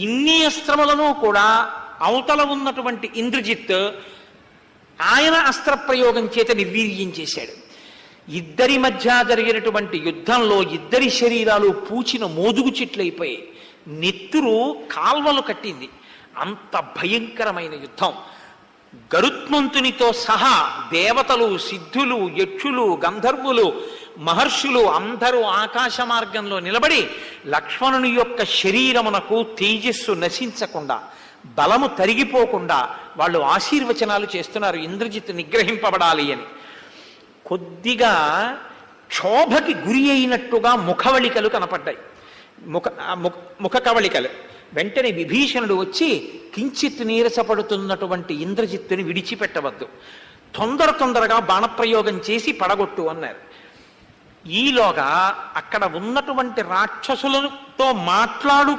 ఇన్ని అస్త్రములను కూడా అవతల ఉన్నటువంటి ఇంద్రజిత్ ఆయన అస్త్ర ప్రయోగం చేత నిర్వీర్యం చేశాడు. ఇద్దరి మధ్య జరిగినటువంటి యుద్ధంలో ఇద్దరి శరీరాలు పూచిన మోదుగు చెట్లయిపోయి నెత్తురు కాల్వలు కట్టింది. అంత భయంకరమైన యుద్ధం. గరుత్మంతునితో సహా దేవతలు, సిద్ధులు, యక్షులు, గంధర్వులు, మహర్షులు అందరూ ఆకాశ మార్గంలో నిలబడి లక్ష్మణుని యొక్క శరీరమునకు తేజస్సు నశించకుండా, బలము తరిగిపోకుండా వాళ్ళు ఆశీర్వచనాలు చేస్తున్నారు ఇంద్రజిత్ నిగ్రహింపబడాలి అని. కొద్దిగా క్షోభకి గురి అయినట్టుగా ముఖవళికలు కనపడ్డాయి, ముఖ కవళికలు. వెంటనే విభీషణుడు వచ్చి కించిత్ నీరసపడుతున్నటువంటి ఇంద్రజిత్తుని విడిచిపెట్టవద్దు, తొందరగా బాణప్రయోగం చేసి పడగొట్టు అన్నారు. ఈలోగా అక్కడ ఉన్నటువంటి రాక్షసులతో మాట్లాడుతూ